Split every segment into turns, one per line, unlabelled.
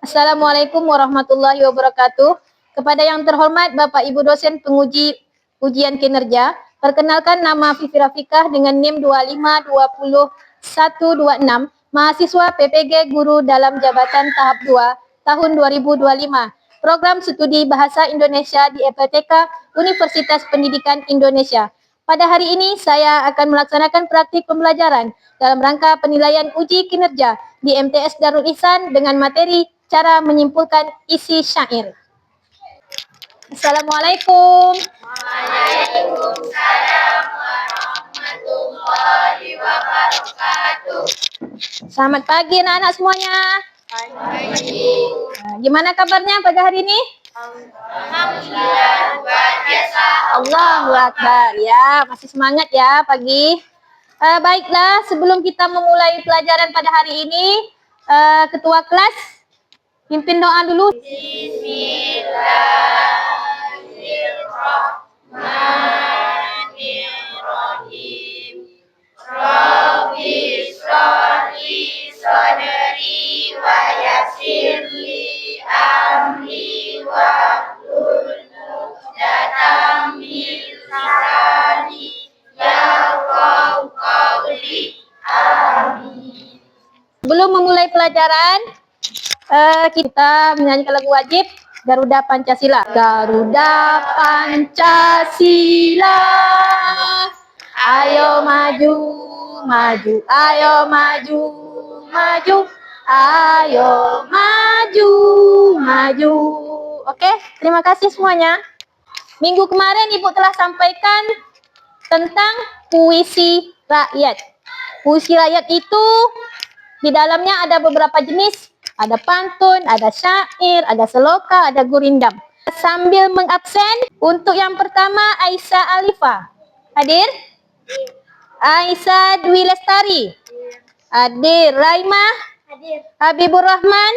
Assalamualaikum warahmatullahi wabarakatuh. Kepada yang terhormat Bapak Ibu dosen penguji ujian kinerja, perkenalkan nama Fifi Rafikah dengan NIM 2520126, mahasiswa PPG Guru dalam Jabatan Tahap 2 tahun 2025. Program Studi Bahasa Indonesia di EPTK Universitas Pendidikan Indonesia. Pada hari ini saya akan melaksanakan praktik pembelajaran dalam rangka penilaian uji kinerja di MTS Darul Ihsan dengan materi cara menyimpulkan isi syair. Assalamualaikum.
Waalaikumsalam warahmatullahi wabarakatuh.
Selamat pagi anak-anak semuanya.
Pagi.
Gimana kabarnya pada hari ini?
Alhamdulillah luar biasa.
Allahu Akbar. Ya, masih semangat ya pagi. Baiklah, sebelum kita memulai pelajaran pada hari ini, Ketua kelas pimpin doa dulu.
Bismillahirrahmanirrahim. Rabbi shrahli sadri wa yassirli amri wahlul 'uqdatam min lisani yafqahu qawli. Amin.
Sebelum memulai pelajaran, kita menyanyikan lagu wajib Garuda Pancasila. Garuda Pancasila, ayo maju, maju, ayo maju, maju, ayo maju, maju. Oke, terima kasih semuanya. Minggu kemarin Ibu telah sampaikan tentang puisi rakyat. Puisi rakyat itu di dalamnya ada beberapa jenis. Ada pantun, ada syair, ada seloka, ada gurindam. Sambil mengabsen, untuk yang pertama Aisyah Alifa. Hadir? Aisyah Dwi Lestari. Hadir. Raimah?
Hadir.
Habibur Rahman?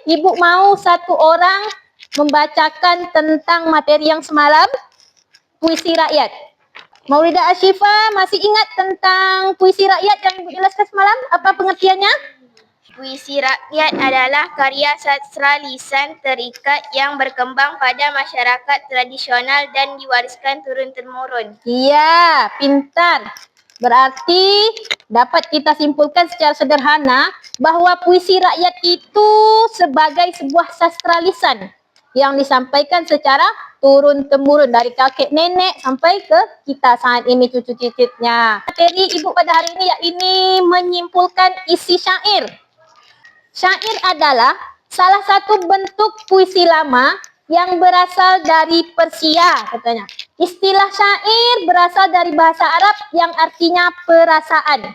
Ibu mau satu orang membacakan tentang materi yang semalam, puisi rakyat. Maulida Ashifa masih ingat tentang puisi rakyat yang Ibu jelaskan semalam? Apa pengertiannya?
Puisi rakyat adalah karya sastra lisan terikat yang berkembang pada masyarakat tradisional dan diwariskan turun-temurun.
Iya, pintar. Berarti dapat kita simpulkan secara sederhana bahwa puisi rakyat itu sebagai sebuah sastra lisan yang disampaikan secara turun-temurun dari kakek nenek sampai ke kita saat ini cucu cicitnya. Materi Ibu pada hari ini yakni menyimpulkan isi syair. Syair adalah salah satu bentuk puisi lama yang berasal dari Persia katanya. Istilah syair berasal dari bahasa Arab yang artinya perasaan.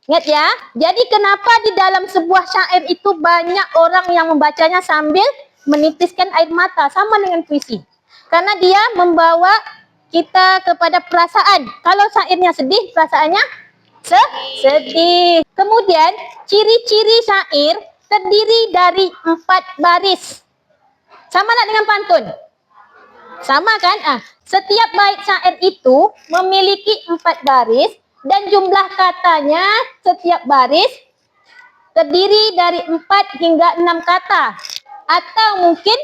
Ingat ya, jadi kenapa di dalam sebuah syair itu banyak orang yang membacanya sambil menitiskan air mata, sama dengan puisi. Karena dia membawa kita kepada perasaan. Kalau syairnya sedih, perasaannya sedih. Kemudian ciri-ciri syair terdiri dari 4 baris. Sama tak dengan pantun? Sama kan? Setiap bait syair itu memiliki 4 baris dan jumlah katanya setiap baris terdiri dari 4 hingga 6 kata atau mungkin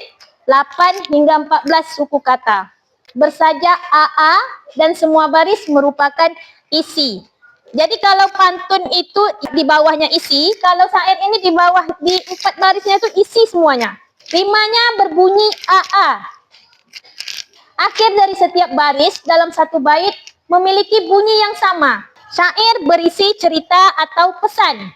8 hingga 14 suku kata. Bersajak AA dan semua baris merupakan isi. Jadi kalau pantun itu di bawahnya isi, kalau syair ini di bawah di 4 barisnya itu isi semuanya. Rimanya berbunyi AA. Akhir dari setiap baris dalam satu bait memiliki bunyi yang sama. Syair berisi cerita atau pesan.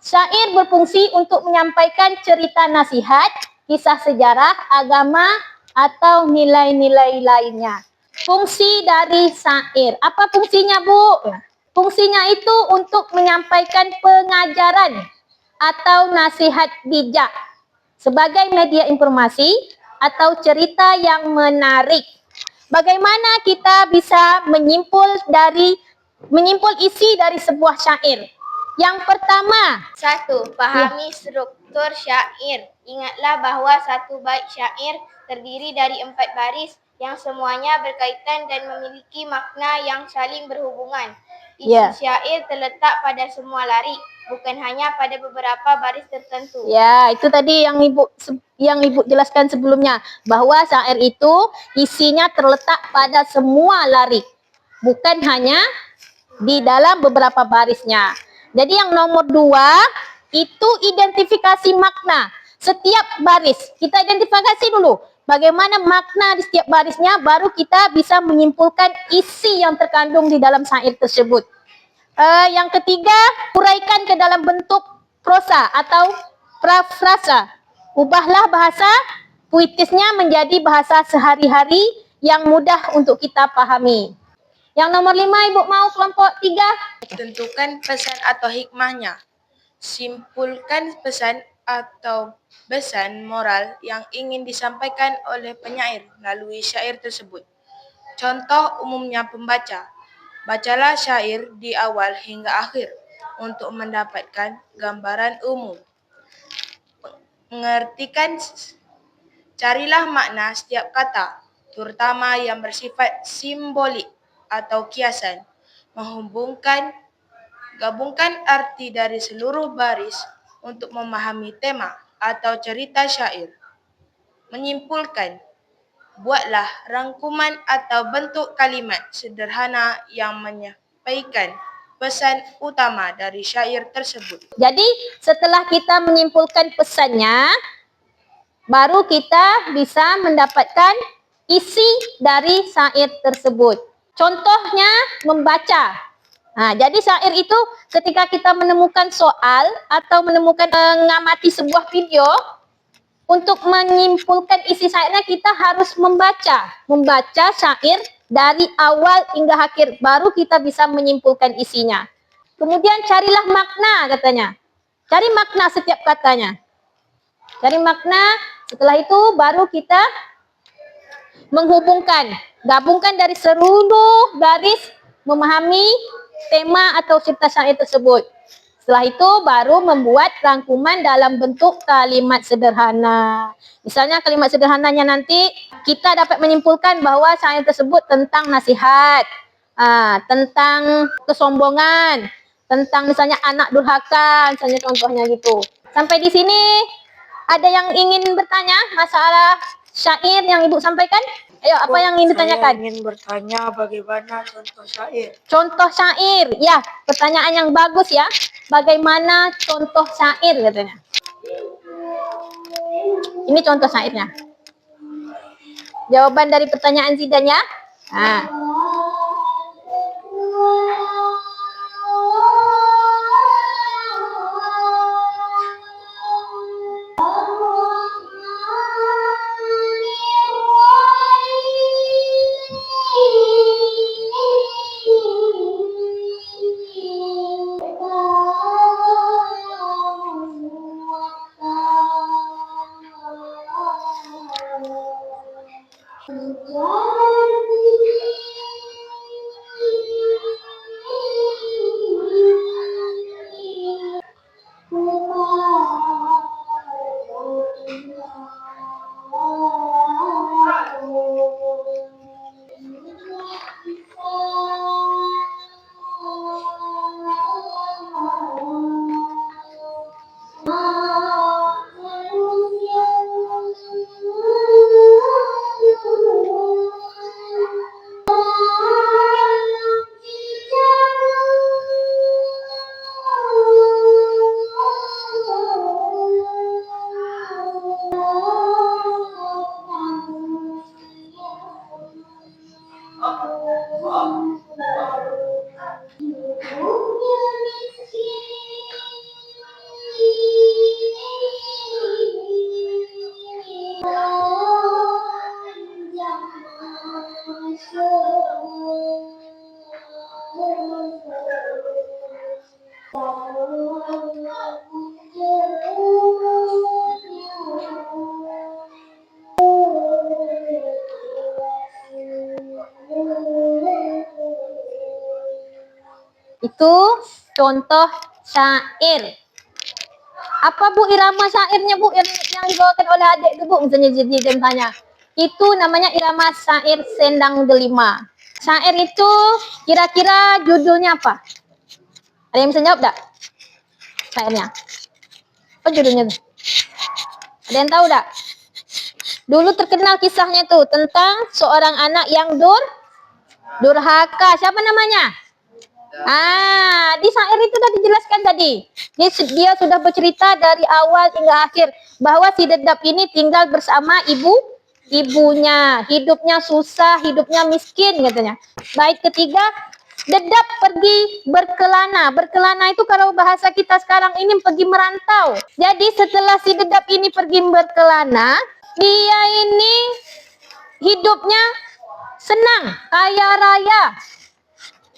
Syair berfungsi untuk menyampaikan cerita nasihat, kisah sejarah, agama, atau nilai-nilai lainnya. Fungsi dari syair. Apa fungsinya, Bu? Fungsinya itu untuk menyampaikan pengajaran atau nasihat bijak sebagai media informasi atau cerita yang menarik. Bagaimana kita bisa menyimpul isi dari sebuah syair? Yang pertama,
1. Pahami struktur syair. Ingatlah bahwa satu bait syair terdiri dari 4 baris yang semuanya berkaitan dan memiliki makna yang saling berhubungan. Isi syair terletak pada semua bukan hanya pada beberapa baris tertentu.
Ya, itu tadi yang Ibu jelaskan sebelumnya, bahwa syair itu isinya terletak pada semua larik, bukan hanya di dalam beberapa barisnya. Jadi yang nomor 2 itu identifikasi makna. Setiap baris kita identifikasi dulu bagaimana makna di setiap barisnya, baru kita bisa menyimpulkan isi yang terkandung di dalam syair tersebut. Yang ketiga, uraikan ke dalam bentuk prosa atau prafrasa. Ubahlah bahasa puitisnya menjadi bahasa sehari-hari yang mudah untuk kita pahami. Yang nomor 5, Ibu mau kelompok 3.
Tentukan pesan atau hikmahnya. Simpulkan pesan atau pesan moral yang ingin disampaikan oleh penyair melalui syair tersebut. Contoh umumnya pembaca. Bacalah syair di awal hingga akhir untuk mendapatkan gambaran umum. Mengertikan, carilah makna setiap kata, terutama yang bersifat simbolik atau kiasan. Gabungkan arti dari seluruh baris untuk memahami tema atau cerita syair. Menyimpulkan, buatlah rangkuman atau bentuk kalimat sederhana yang menyampaikan pesan utama dari syair tersebut.
Jadi setelah kita menyimpulkan pesannya, baru kita bisa mendapatkan isi dari syair tersebut. Contohnya membaca. Nah, jadi syair itu ketika kita menemukan soal atau mengamati sebuah video, untuk menyimpulkan isi syairnya kita harus membaca syair dari awal hingga akhir, baru kita bisa menyimpulkan isinya. Kemudian carilah makna katanya. Cari makna setiap katanya. Cari makna, setelah itu baru kita gabungkan dari seluruh baris, memahami tema atau cerita syair tersebut. Setelah itu baru membuat rangkuman dalam bentuk kalimat sederhana. Misalnya kalimat sederhananya nanti kita dapat menyimpulkan bahwa syair tersebut tentang nasihat, tentang kesombongan, tentang misalnya anak durhaka, misalnya contohnya gitu. Sampai di sini ada yang ingin bertanya masalah syair yang Ibu sampaikan? Ayo, apa yang ingin ditanyakan?
Saya ingin bertanya bagaimana contoh syair.
Contoh syair, ya, pertanyaan yang bagus ya. Bagaimana contoh syair katanya? Ini contoh syairnya. Jawaban dari pertanyaan Zidan ya. Nah. Itu contoh syair. Apa Bu irama syairnya Bu yang dibawakan oleh adik itu Bu? Misalnya Zidan tanya. Itu namanya irama syair Sendang Delima. Syair itu kira-kira judulnya apa? Ada yang bisa jawab tak? syairnya? Apa judulnya tuh? Ada yang tahu tak? Dulu terkenal kisahnya tuh tentang seorang anak yang durhaka. Siapa namanya? Di syair itu tadi dijelaskan tadi. Dia sudah bercerita dari awal hingga akhir bahwa si Dedap ini tinggal bersama ibunya. Hidupnya susah, hidupnya miskin katanya. Bait ketiga, Dedap pergi berkelana. Berkelana itu kalau bahasa kita sekarang ini pergi merantau. Jadi setelah si Dedap ini pergi berkelana, dia ini hidupnya senang, kaya raya.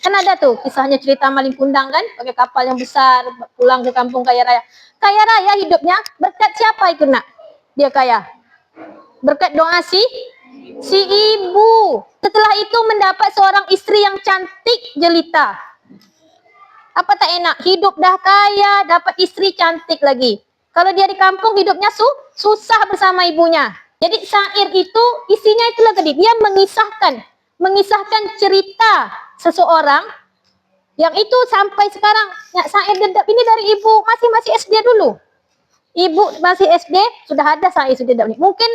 Kan ada tuh kisahnya cerita maling kundang kan, pakai kapal yang besar pulang ke kampung kaya raya. Kaya raya hidupnya berkat siapa itu nak? Dia kaya. Berkat doa si ibu. Setelah itu mendapat seorang istri yang cantik jelita. Apa tak enak? Hidup dah kaya, dapat istri cantik lagi. Kalau dia di kampung hidupnya susah bersama ibunya. Jadi syair itu isinya itulah tadi. Dia mengisahkan cerita seseorang yang itu sampai sekarang. Ya, syair Dedap ini dari ibu masih SD dulu. Ibu masih SD sudah ada syair Dedap ini. Mungkin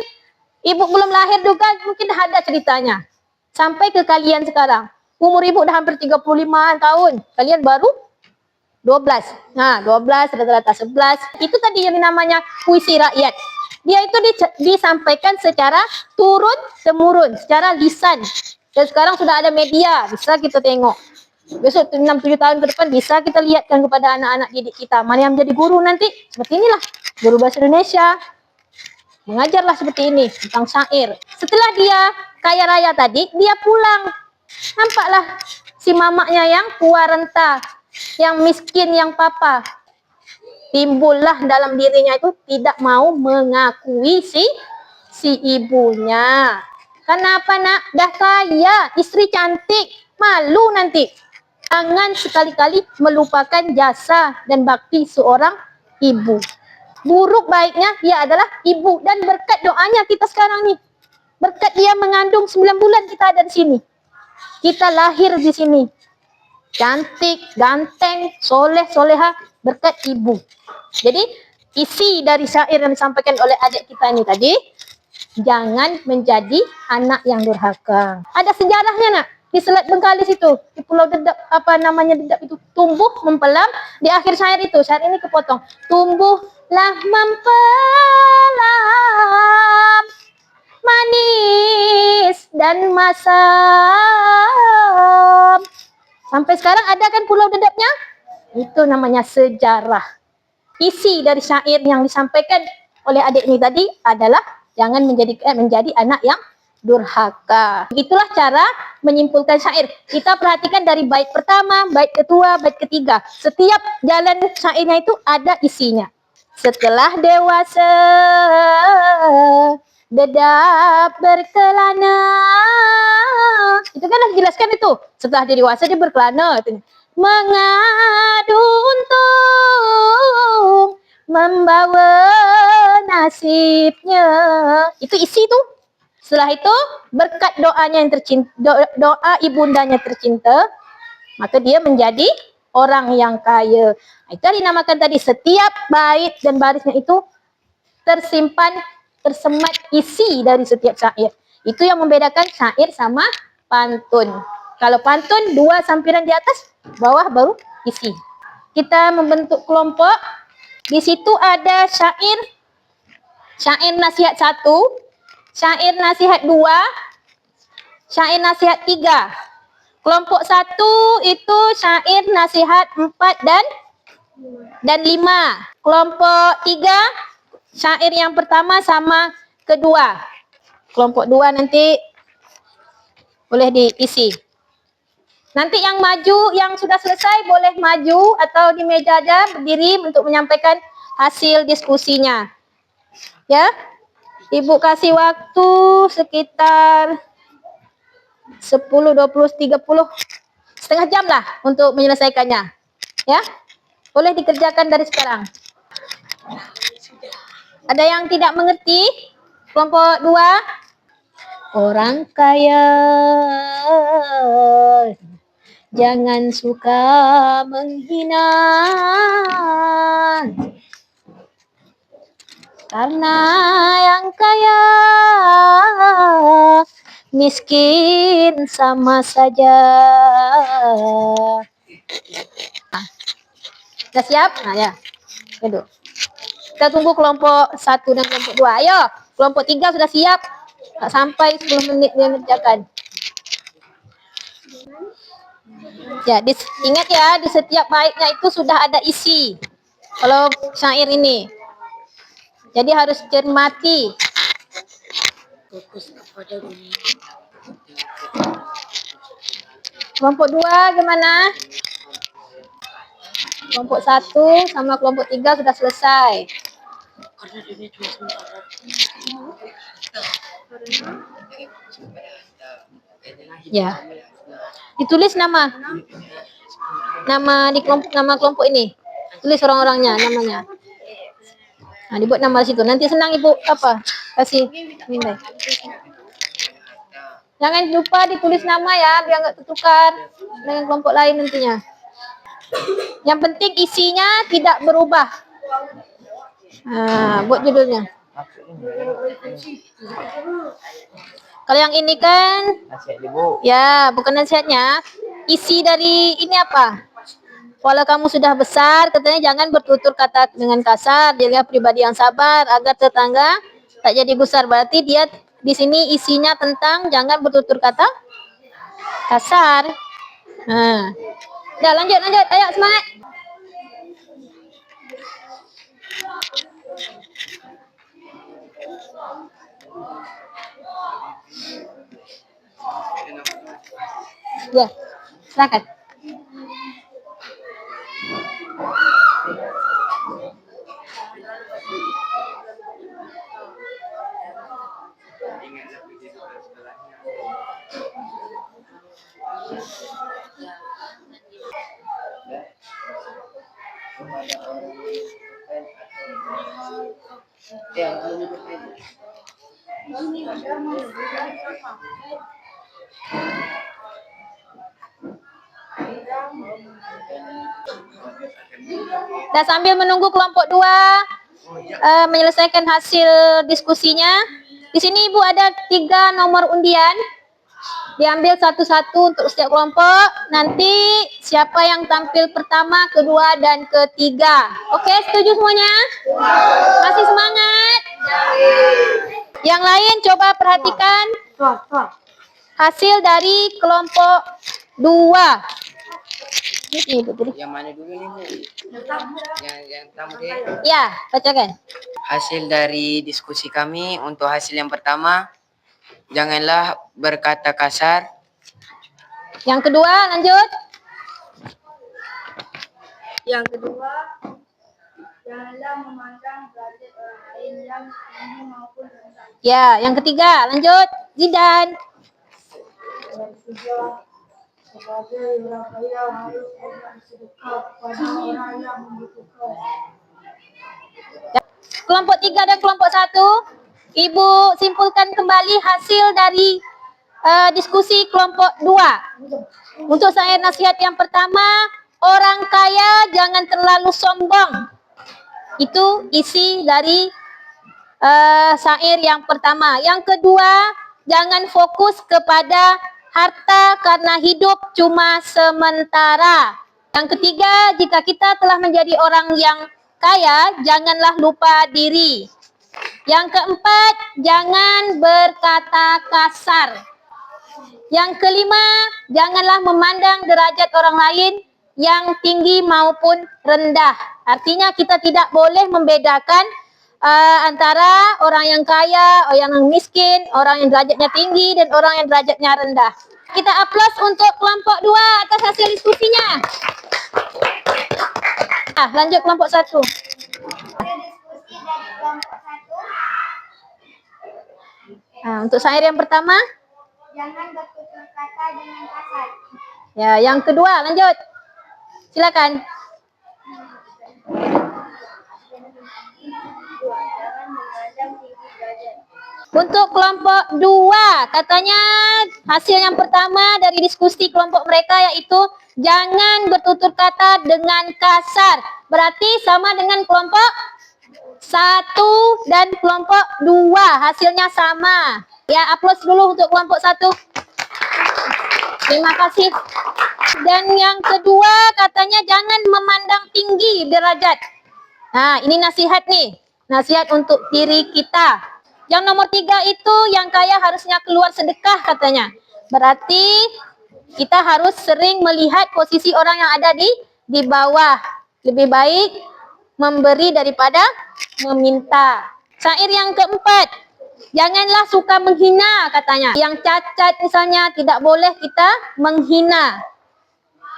ibu belum lahir juga, mungkin dah ada ceritanya. Sampai ke kalian sekarang. Umur ibu dah hampir 35 tahun. Kalian baru 12. Nah, 12 rata-rata 11. Itu tadi yang namanya puisi rakyat. Dia itu disampaikan secara turun-temurun, secara lisan. Dan sekarang sudah ada media, bisa kita tengok. Besok 6-7 tahun ke depan bisa kita lihatkan kepada anak-anak didik kita. Mana yang menjadi guru nanti, seperti inilah. Guru bahasa Indonesia. Mengajarlah seperti ini, tentang syair. Setelah dia kaya raya tadi, dia pulang. Nampaklah si mamaknya yang tua renta, yang miskin, yang papa. Timbullah dalam dirinya itu tidak mau mengakui si ibunya. Kenapa nak? Dah kaya, istri cantik, malu nanti. Jangan sekali-kali melupakan jasa dan bakti seorang ibu. Buruk baiknya dia adalah ibu, dan berkat doanya kita sekarang nih. Berkat dia mengandung 9 bulan kita ada di sini. Kita lahir di sini. Cantik, ganteng, soleh, soleha, berkat ibu. Jadi isi dari syair yang disampaikan oleh adik kita ini tadi, jangan menjadi anak yang durhaka. Ada sejarahnya nak, di Selat Bengkalis itu, di Pulau Dedap, apa namanya Dedap itu, tumbuh mempelam. Di akhir syair itu, syair ini kepotong, tumbuhlah mempelam, manis dan masam. Sampai sekarang ada kan Pulau Dedapnya? Itu namanya sejarah. Isi dari syair yang disampaikan oleh adik ini tadi adalah jangan menjadi anak yang durhaka. Itulah cara menyimpulkan syair. Kita perhatikan dari bait pertama, bait kedua, bait ketiga. Setiap jalan syairnya itu ada isinya. Setelah dewasa, Dedap berkelana. Itu kan harus dijelaskan itu. Setelah dia dewasa dia berkelana. Mengadu untung, membawa nasibnya. Itu isi tuh. Setelah itu berkat doanya yang tercinta, doa ibundanya tercinta, maka dia menjadi orang yang kaya. Itu dinamakan tadi, setiap bait dan barisnya itu tersemat isi dari setiap syair. Itu yang membedakan syair sama pantun. Kalau pantun 2 sampiran di atas, bawah baru isi. Kita membentuk kelompok. Di situ ada syair nasihat 1, syair nasihat 2, syair nasihat 3. Kelompok 1 itu syair nasihat 4 dan 5. Kelompok 3 syair yang pertama sama kedua. Kelompok 2 nanti boleh diisi. Nanti yang maju, yang sudah selesai boleh maju atau di meja aja berdiri untuk menyampaikan hasil diskusinya. Ya, Ibu kasih waktu sekitar 10, 20, 30, setengah jam lah untuk menyelesaikannya. Ya, boleh dikerjakan dari sekarang. Ada yang tidak mengerti? Kelompok 2. Orang kaya Jangan suka menghina, karena yang kaya miskin sama saja. Sudah siap? Nah ya, duduk. Kita tunggu kelompok 1 dan kelompok 2. Ayo, kelompok 3 sudah siap. Tak sampai 10 menit dia mengerjakan. Ya, ingat ya, di setiap baitnya itu sudah ada isi. Kalau syair ini. Jadi harus cermati. Kelompok 2 gimana? Kelompok 1 sama kelompok 3 sudah selesai. Ya. Ditulis nama di kelompok ini. Tulis orang-orangnya, namanya. Nah, dibuat nama di situ. Nanti senang Ibu kasih nilai. Jangan lupa ditulis nama ya, biar nggak tertukar dengan kelompok lain nantinya. Yang penting isinya tidak berubah. Nah, buat judulnya. Kalau yang ini kan, ya bukan nasihatnya. Isi dari ini apa? Walau kamu sudah besar, katanya jangan bertutur kata dengan kasar. Jadilah pribadi yang sabar agar tetangga tak jadi gusar. Berarti dia di sini isinya tentang jangan bertutur kata kasar. Nah, udah lanjut. Ayo semangat. Ya, silakan. Dan sambil menunggu kelompok 2 menyelesaikan hasil diskusinya, di sini Ibu ada 3 nomor undian. Diambil satu-satu untuk setiap kelompok. Nanti siapa yang tampil pertama, kedua, dan ketiga. Oke, setuju semuanya? Masih semangat? Yang lain coba perhatikan hasil dari kelompok 2.
Yang mana dulu nih, Bu? Yang tamu deh.
Ya, bacakan.
Hasil dari diskusi kami untuk hasil yang pertama, janganlah berkata kasar.
Yang kedua, lanjut.
Yang kedua, janganlah memandang derajat orang lain yang tinggi maupun rendah.
Ya, yang ketiga, lanjut. Zidan.
Yang ketiga, sebagai orang kaya harus berbagi sedekah kepada orang yang membutuhkan.
Kelompok 3 dan kelompok 1, Ibu simpulkan kembali hasil dari diskusi kelompok 2. Untuk saya nasihat yang pertama, orang kaya jangan terlalu sombong. Itu isi dari syair yang pertama. Yang kedua, jangan fokus kepada harta karena hidup cuma sementara. Yang ketiga, jika kita telah menjadi orang yang kaya, janganlah lupa diri. Yang keempat, jangan berkata kasar. Yang kelima, janganlah memandang derajat orang lain yang tinggi maupun rendah. Artinya kita tidak boleh membedakan antara orang yang kaya, orang yang miskin, orang yang derajatnya tinggi, dan orang yang derajatnya rendah. Kita aplaus untuk kelompok 2 atas hasil diskusinya. Lanjut kelompok 1. Untuk syair yang pertama,
Jangan bertutur kata dengan kasar.
ya, yang kedua, lanjut. Silakan.
Jangan memandang tinggi derajat.
Untuk kelompok 2, katanya hasil yang pertama dari diskusi kelompok mereka yaitu jangan bertutur kata dengan kasar. Berarti sama dengan kelompok 1 dan kelompok 2, hasilnya sama. Ya, aplaus dulu untuk kelompok 1. Terima kasih. Dan yang kedua katanya jangan memandang tinggi derajat. Nah, ini nasihat nih. Nasihat untuk diri kita. Yang nomor 3 itu yang kaya harusnya keluar sedekah katanya. Berarti kita harus sering melihat posisi orang yang ada di bawah. Lebih baik memberi daripada meminta. Syair yang keempat, janganlah suka menghina katanya. Yang cacat misalnya tidak boleh kita menghina.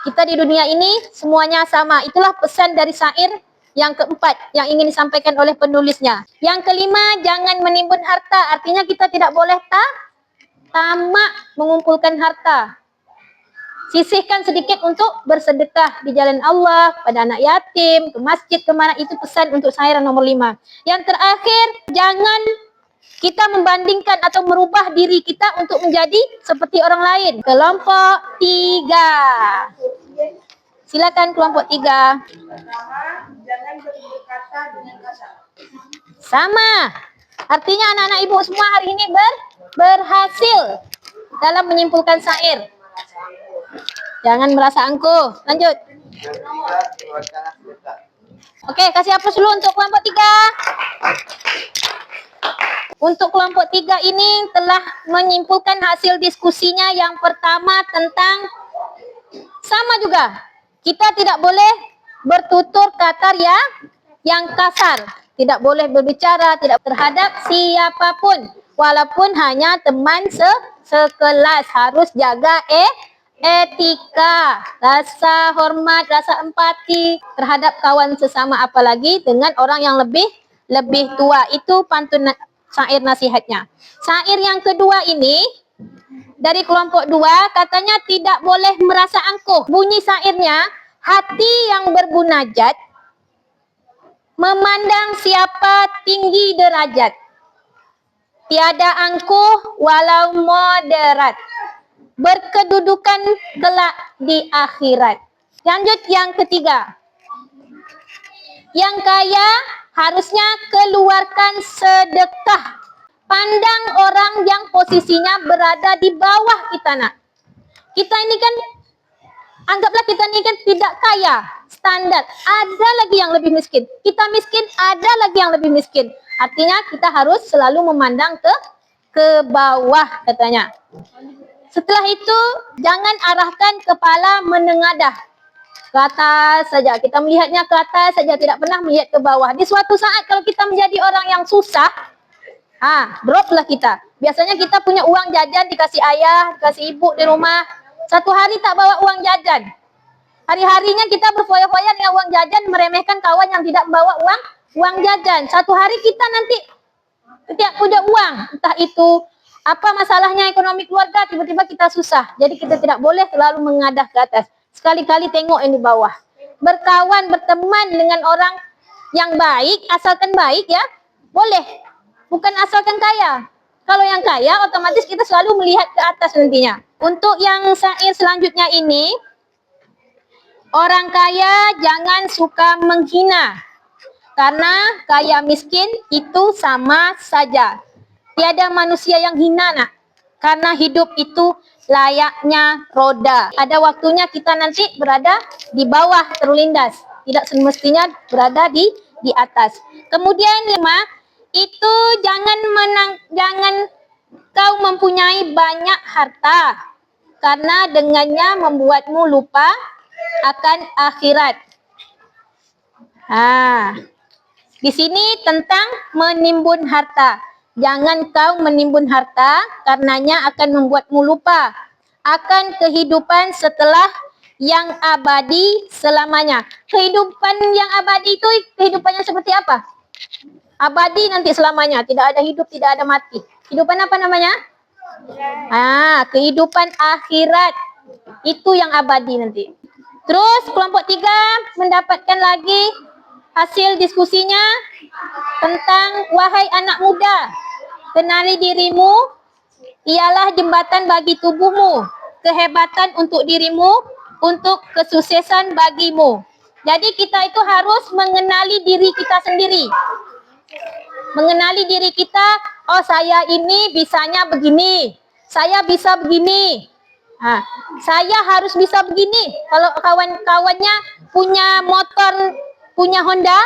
Kita di dunia ini semuanya sama. Itulah pesan dari syair yang keempat yang ingin disampaikan oleh penulisnya. Yang kelima, jangan menimbun harta. Artinya kita tidak boleh tamak mengumpulkan harta. Sisihkan sedikit untuk bersedekah di jalan Allah, pada anak yatim, ke masjid, kemana. Itu pesan untuk syair nomor 5. Yang terakhir, jangan kita membandingkan atau merubah diri kita untuk menjadi seperti orang lain. Kelompok 3. Silakan kelompok 3.
Pertama, jangan bertutur kata dengan kasar.
Sama. Artinya anak-anak ibu semua hari ini berhasil dalam menyimpulkan syair. Jangan merasa angkuh. Lanjut. Oke, kasih aplaus dulu untuk kelompok 3. Untuk kelompok 3 ini telah menyimpulkan hasil diskusinya. Yang pertama tentang sama juga. Kita tidak boleh bertutur kata yang kasar. Tidak boleh berbicara tidak terhadap siapapun. Walaupun hanya teman sekelas. Harus jaga etika, rasa hormat, rasa empati terhadap kawan sesama, apalagi dengan orang yang lebih tua. Itu pantun syair nasihatnya. Syair yang kedua ini dari kelompok 2 katanya tidak boleh merasa angkuh. Bunyi syairnya, hati yang berbunajat memandang siapa tinggi derajat, tiada angkuh walau moderat, berkedudukan kelak di akhirat. Lanjut yang ketiga. Yang kaya harusnya keluarkan sedekah. Pandang orang yang posisinya berada di bawah kita, nak. Kita ini kan, anggaplah kita ini kan tidak kaya, standar. Ada lagi yang lebih miskin. Kita miskin, ada lagi yang lebih miskin. Artinya kita harus selalu memandang ke bawah katanya. Setelah itu, jangan arahkan kepala menengadah. Ke atas saja. Kita melihatnya ke atas saja, tidak pernah melihat ke bawah. Di suatu saat kalau kita menjadi orang yang susah, droplah kita. Biasanya kita punya uang jajan, dikasih ayah, dikasih ibu di rumah. Satu hari tak bawa uang jajan. Hari-harinya kita berfoya-foya dengan uang jajan, meremehkan kawan yang tidak membawa uang jajan. Satu hari kita nanti tidak punya uang. Entah itu apa masalahnya ekonomi keluarga, tiba-tiba kita susah. Jadi kita tidak boleh selalu mengadah ke atas. Sekali-kali tengok yang di bawah. Berkawan, berteman dengan orang yang baik, asalkan baik ya, boleh. Bukan asalkan kaya. Kalau yang kaya, otomatis kita selalu melihat ke atas nantinya. Untuk yang syair selanjutnya ini, orang kaya jangan suka menghina. Karena kaya miskin itu sama saja. Tiada manusia yang hina, nak. Karena hidup itu layaknya roda. Ada waktunya kita nanti berada di bawah terlindas. Tidak semestinya berada di atas. Kemudian 5, itu jangan kau mempunyai banyak harta. Karena dengannya membuatmu lupa akan akhirat. Di sini tentang menimbun harta. Jangan kau menimbun harta, karenanya akan membuatmu lupa akan kehidupan setelah yang abadi selamanya. Kehidupan yang abadi itu kehidupannya seperti apa? Abadi nanti selamanya, tidak ada hidup, tidak ada mati. Kehidupan apa namanya? Kehidupan akhirat. Itu yang abadi nanti. Terus kelompok 3 mendapatkan lagi hasil diskusinya tentang wahai anak muda, Kenali dirimu ialah jembatan bagi tubuhmu, kehebatan untuk dirimu, untuk kesuksesan bagimu. Jadi kita itu harus mengenali diri kita sendiri. Mengenali diri kita, oh saya ini bisanya begini, saya bisa begini. Saya harus bisa begini. Kalau kawan-kawannya punya motor, punya Honda,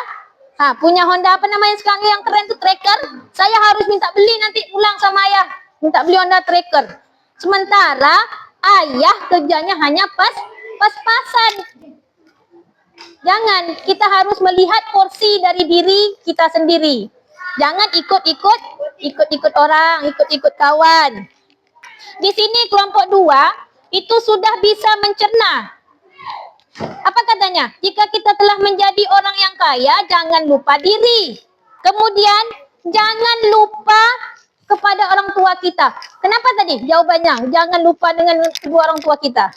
punya Honda apa namanya sekarang yang keren tuh, Tracker, saya harus minta beli nanti pulang sama ayah, minta beli Honda Tracker. Sementara ayah kerjanya hanya pas-pasan. Jangan, kita harus melihat porsi dari diri kita sendiri. Jangan ikut-ikut orang, ikut-ikut kawan. Di sini kelompok 2 itu sudah bisa mencerna. Apa katanya? Jika kita telah menjadi orang yang kaya, jangan lupa diri. Kemudian, jangan lupa kepada orang tua kita. Kenapa tadi jawabannya? Jangan lupa dengan kedua orang tua kita.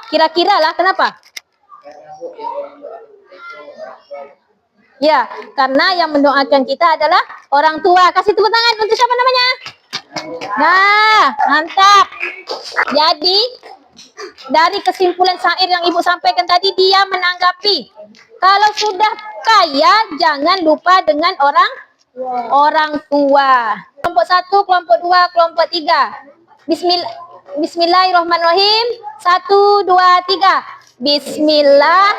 Kira-kira lah kenapa? Ya, karena yang mendoakan kita adalah orang tua. Kasih tepuk tangan untuk siapa namanya? Nah, mantap. Jadi, dari kesimpulan syair yang Ibu sampaikan tadi, dia menanggapi kalau sudah kaya, jangan lupa dengan orang tua. Kelompok 1, kelompok 2, kelompok 3. Bismillahirrahmanirrahim. 1, 2, 3. Bismillah.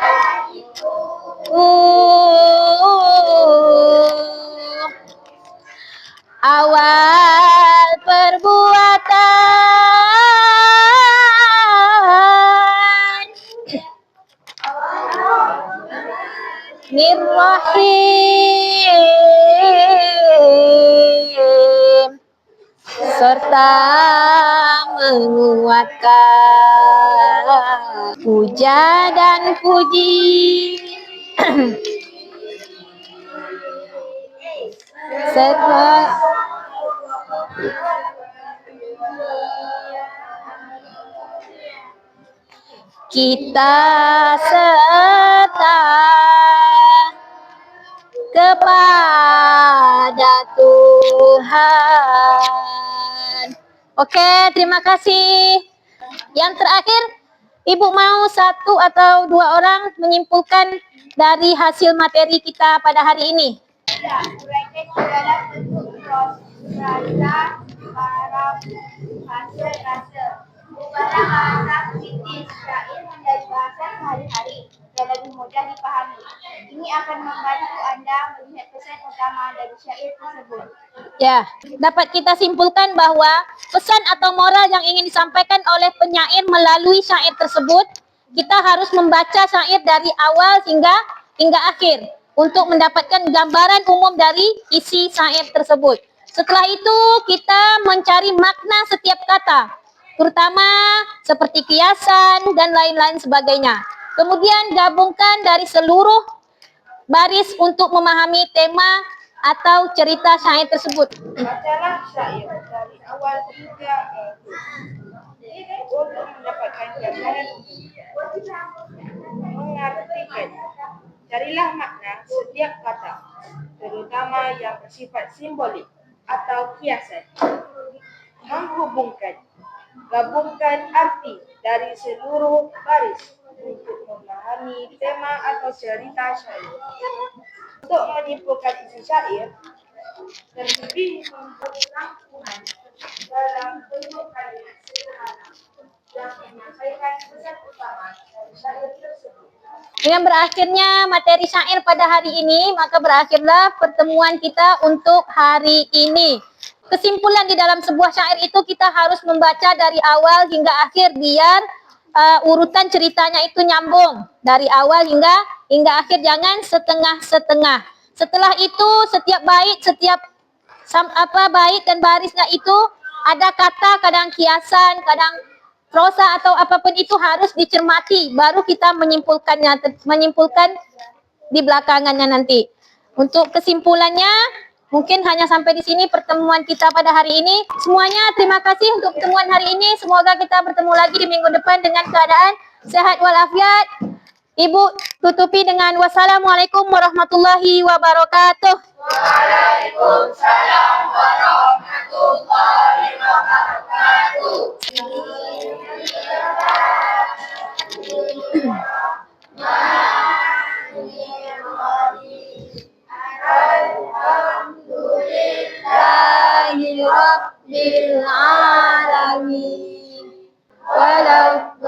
Awal perbuatan Bismillahirrahmanirrahim, serta menguatkan puja dan puji serta kita serta kepada Tuhan. Oke, terima kasih. Yang terakhir, Ibu mau 1 atau 2 orang menyimpulkan dari hasil materi kita pada hari ini.
Uraikan dalam bentuk rasa, harap, hasil, rasa. Ubahlah bahasa puitis syair menjadi bahasa sehari-hari yang lebih mudah dipahami. Ini akan membantu Anda melihat pesan utama dari syair tersebut.
Ya, dapat kita simpulkan bahwa pesan atau moral yang ingin disampaikan oleh penyair melalui syair tersebut, kita harus membaca syair dari awal hingga akhir untuk mendapatkan gambaran umum dari isi syair tersebut. Setelah itu kita mencari makna setiap kata, terutama seperti kiasan dan lain-lain sebagainya. Kemudian gabungkan dari seluruh baris untuk memahami tema atau cerita syair tersebut.
Bacalah syair dari awal hingga akhir untuk mendapatkan gambaran mengartikan. Carilah makna setiap kata, terutama yang bersifat simbolik atau kiasan. Gabungkan arti dari seluruh baris untuk memahami tema atau cerita syair. Untuk menyimpulkan isi syair, terlebih membuat rangkuman dalam bentuk kalimat sederhana yang menyampaikan pesan utama dari syair tersebut.
Dengan berakhirnya materi syair pada hari ini, maka berakhirlah pertemuan kita untuk hari ini. Kesimpulan di dalam sebuah syair itu kita harus membaca dari awal hingga akhir biar urutan ceritanya itu nyambung dari awal hingga akhir, jangan setengah-setengah. Setelah itu setiap bait, bait dan barisnya itu ada kata, kadang kiasan, kadang prosa atau apapun itu harus dicermati, baru kita menyimpulkan di belakangannya nanti. Untuk kesimpulannya, mungkin hanya sampai di sini pertemuan kita pada hari ini. Semuanya terima kasih untuk pertemuan hari ini. Semoga kita bertemu lagi di minggu depan dengan keadaan sehat walafiat. Ibu tutupi dengan wassalamualaikum warahmatullahi wabarakatuh.
Waalaikumsalam.
rabbil alamin. Waladdallin.